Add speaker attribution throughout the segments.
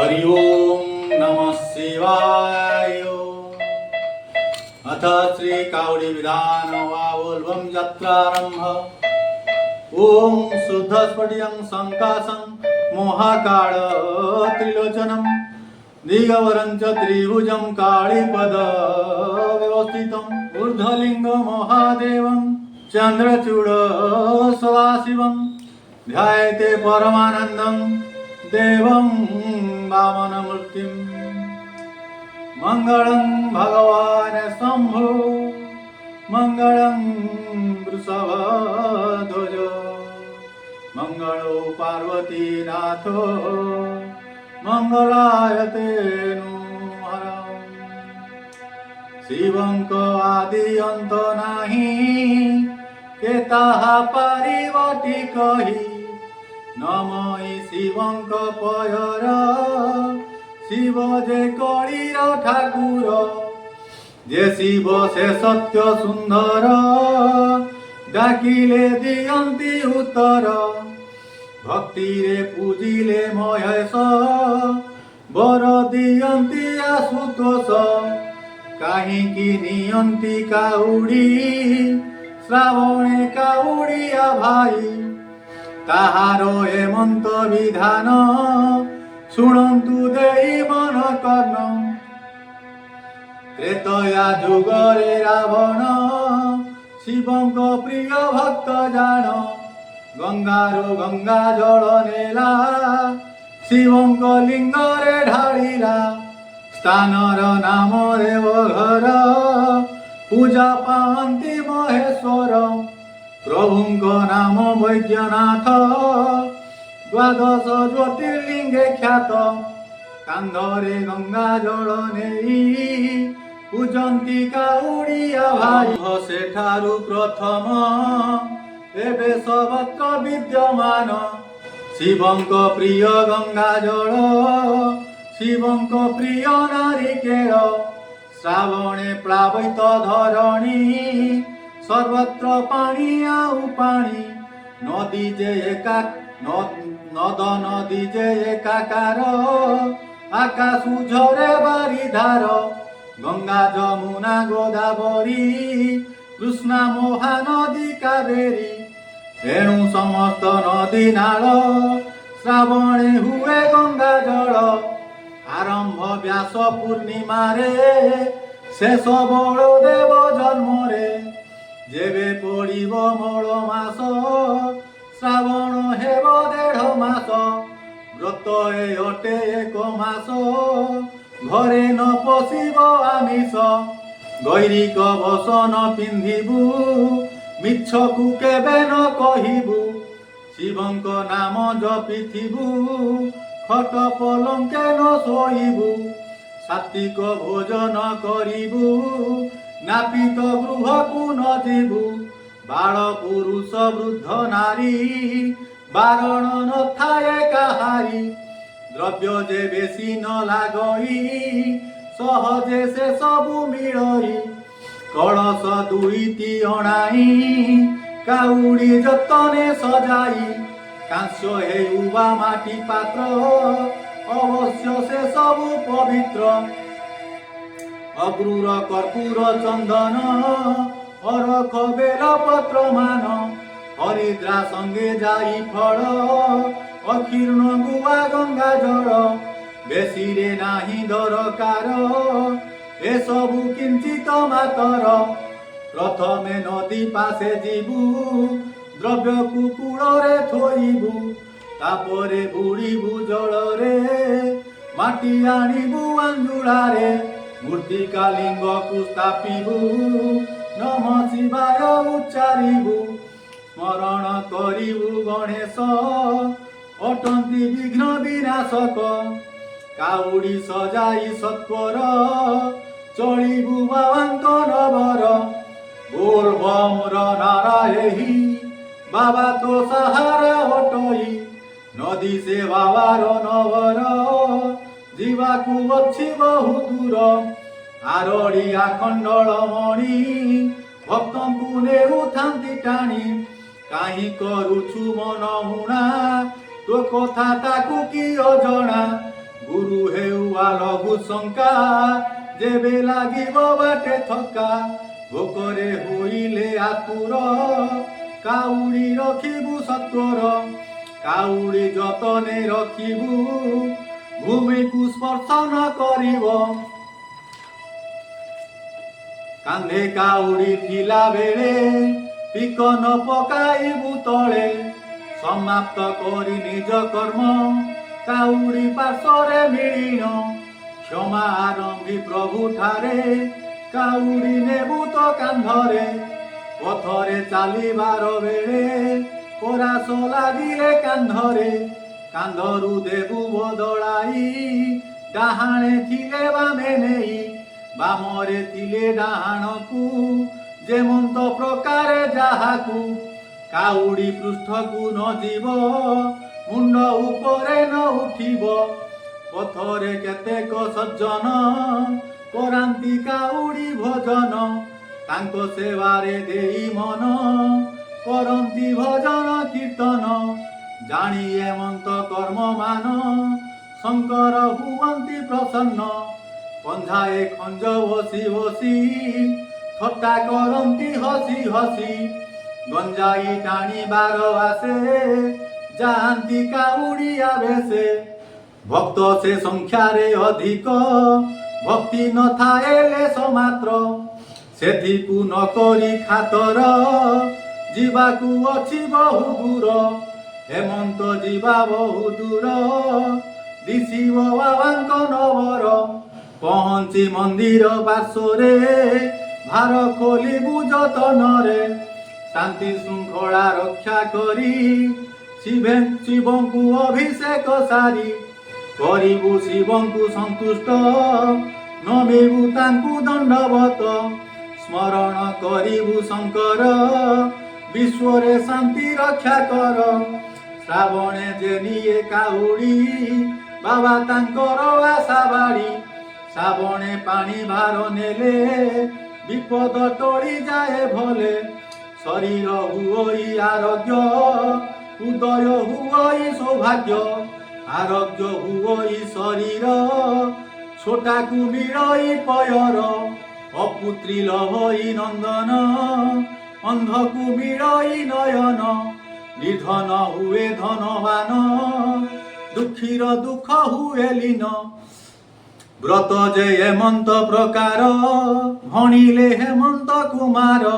Speaker 1: हरि ओम नमः शिवाय। अथ श्री कावड़ी विधान वावोल्बम यात्रारंभ। ओम शुद्ध स्फटिकं संकाशं मोहाकाळ त्रिलोचनं दिगवरं च त्रिभुजं कालीपद व्यवस्थितं ऊर्ध्वलिंग महादेवं चंद्रचूड सदाशिवं ध्यायते परमानन्दं देवं वामनमूर्तिं। मंगलं भगवान् शंभो मंगलं वृषभध्वज मंगलो पार्वतीनाथो मंगलाय ते नमः। शिवंक आदि अंत नाही के ताहा पारिबटी कही नमई शिवंक पयर शिव जे कलिर ठाकुर जे शिव से सत्य सुंदर डाकिले दियंती उत्तर भक्ति रे पूजिले महेश बर दियंती आशुतोष काहींकी नियंती काउड़ी श्रावणे काउड़िया भाई ताहारो हेमंत विधान शुणन्तु देई मन कर्ण त्रेतया जुगरे रावण शिवंक प्रिय भक्त जान गंगारू गंगा जल नेला शिवंक लिंगरे ढाळिला स्थानर नाम देवघर पूजा पाहन्ति महेश्वर प्रभुंक नाम वैद्यनाथ द्वादश ज्योतिर्लिंगे ख्यात कांधरे गंगा जल नेई पूजंती काउड़िया भाई सेठारु प्रथम एबे सर्वत्र विद्यमान शिवंक प्रिय गंगा जल शिवंक प्रिय नारिकेल श्रावणे प्लावित धरणी सर्वत्र पानी आउ पानी नदी जे एका नद नदी जे एकाकार आकाश झरे बारिधार गंगा जमुना गोदावरी कृष्णा महानदी कावेरी एणु समस्त नदी नाल श्रावणे हुए गंगा जल आरंभ व्यास पूर्णिमा रे शेष बलदेव जन्म रे जेबे पड़िब मल मास श्रावण हेब 1.5 मास व्रत ए अटे 1 मास घरे न पशिब आमिष गैरिक बसन पिंधिबु मिछकु केबे न कहिबु शिवंक नाम जपिथिबु खट पलंके न शोइबु सात्विक भोजन करिबु नापित गृहकु न जीवु बाल पुरुष वृद्ध नारी बारण न थाए काहारी द्रव्य जे बेसी न लागई सहजे से सबु मिलई कलश 2टी अणाई काउड़ी जतने सजाई कांस्य हेउबा माटी पात्र अवश्य से सबु पवित्र अक्रूर कर्पूर चंदन अरख बेल पत्र मान हरिद्रा संगे जाई फल अखीर्ण गुआ गंगा जल बेसी रे नाही दरकार ए सबु किंचित मातर प्रथमे नदी पासे जीवु द्रव्य कुकूल रे थोइबु तापरे बुड़ीबु जल रे माटी आनिबु अंजुला रे मूर्तिका लिंग को स्थापिबु नमः शिवाय उच्चारिबु स्मरण करिबु गणेश अटंती विघ्न विनाशक काउड़ी सजाई सत्वर चलिबु बाबांक नवर बोल बम र नारा एही बाबा तो सहारा हटई नदी से बाबार नवर जीवाकू अच्छी बहु दूर आरड़ी आखंडल मणि भक्तंकु नेउथांती टाणी काहीं करुछु मन हुणा तो कथा ताकू की अजणा गुरु ବା ଲଘୁ ଶଙ୍କା ଯେବେ ଲାଗିବ ବାଟେ ଥକା ଭୋକରେ ହୋଇଲେ ଆତୁର କାଉଡ଼ି ରଖିବୁ ସତ୍ୱର କାଉଡ଼ି ଯତନେ ରଖିବୁ ଭୂମିକୁ ସ୍ପର୍ଶ ନ କରିବ କାନ୍ଧେ କାଉଡ଼ି ଥିଲା ବେଳେ ପିକ ନ ପକାଇବୁ ତଳେ ସମାପ୍ତ କରି ନିଜ କର୍ମ କାଉଡ଼ି ପାର୍ଶ୍ୱରେ ମିଳିନ କ୍ଷମା ଆରମ୍ଭି ପ୍ରଭୁ ଠାରେ କାଉଡ଼ି ନେବୁ ତ କାନ୍ଧରେ ପଥରେ ଚାଲିବାର ବେଳେ ପରାସ ଲାଗିଲେ କାନ୍ଧରେ କାନ୍ଧରୁ ଦେବୁ ବଦଳାଇ ଡାହାଣେ ଥିଲେ ବାମେ ନେଇ ବାମରେ ଥିଲେ ଡାହାଣକୁ ଯେମନ୍ତ ପ୍ରକାରେ ଯାହାକୁ କାଉଡ଼ି ପୃଷ୍ଠକୁ ନ ଯିବ ମୁଣ୍ଡ ଉପରେ ନ ଉଠିବ ପଥରେ କେତେକ ସଜ୍ଜନ କରାନ୍ତି କାଉଡ଼ି ଭଜନ ତାଙ୍କ ସେବାରେ ଦେଇ ମନ କରନ୍ତି ଭଜନ କୀର୍ତ୍ତନ ଜାଣି ଏମନ୍ତ କର୍ମମାନ ଶଙ୍କର ହୁଅନ୍ତି ପ୍ରସନ୍ନ ପଞ୍ଝାଏ ଖଞ୍ଜ ବସି ବସି ଥଟ୍ଟା କରନ୍ତି ହସି ହସି ଗଞ୍ଜାଇ ଟାଣିବାର ଆସେ ଯାଆନ୍ତି କାଉଡ଼ିଆ ବେଶେ ଭକ୍ତ ସେ ସଂଖ୍ୟାରେ ଅଧିକ ଭକ୍ତି ନଥାଏ ଲେଶ ମାତ୍ର ସେଥିକୁ ନ କରି ଖାତର ଯିବାକୁ ଅଛି ବହୁ ଦୂର ହେମନ୍ତ ଯିବା ବହୁ ଦୂର ଦିଶିବ ବାବାଙ୍କ ନବର ପହଞ୍ଚି ମନ୍ଦିର ପାର୍ଶ୍ୱରେ ଭାର ଖୋଲିବୁ ଯତନରେ ଶାନ୍ତି ଶୃଙ୍ଖଳା ରକ୍ଷା କରି ଶିବଙ୍କୁ ଅଭିଷେକ ସାରି କରିବୁ ଶିବଙ୍କୁ ସନ୍ତୁଷ୍ଟ ନମିବୁ ତାଙ୍କୁ ଦଣ୍ଡବତ ସ୍ମରଣ କରିବୁ ଶଙ୍କର ବିଶ୍ୱରେ ଶାନ୍ତି ରକ୍ଷା କର ଶ୍ରାବଣେ ଯେ ନିଏ କାଉଡ଼ି ବାବା ତାଙ୍କର ଆଶା ବାଡ଼ି ଶ୍ରାବଣେ ପାଣି ଭାର ନେଲେ ବିପଦ ଟଳି ଯାଏ ଭଲେ ଶରୀର ହୁଅଇ ଆରୋଗ୍ୟ ଉଦୟ ହୁଅଇ ସୌଭାଗ୍ୟ ଆରୋଗ୍ୟ ହୁଅଇ ଶରୀର ଛୋଟାକୁ ମିଳଇ ପୟର ଅପୁତ୍ରୀ ଲଭଇ ନନ୍ଦନ ଅନ୍ଧକୁ ମିଳଇ ନୟନ ନିର୍ଧନ ହୁଏ ଧନବାନ ଦୁଃଖୀର ଦୁଃଖ ହୁଏ ଲୀନ ବ୍ରତ ଯେ ହେମନ୍ତ ପ୍ରକାର ଭଣିଲେ ହେମନ୍ତ କୁମାର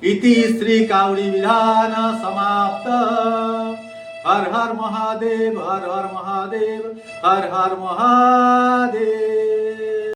Speaker 1: इति श्री काउड़ी विधान समाप्त हर हर महादेव हर हर महादेव हर हर महादेव।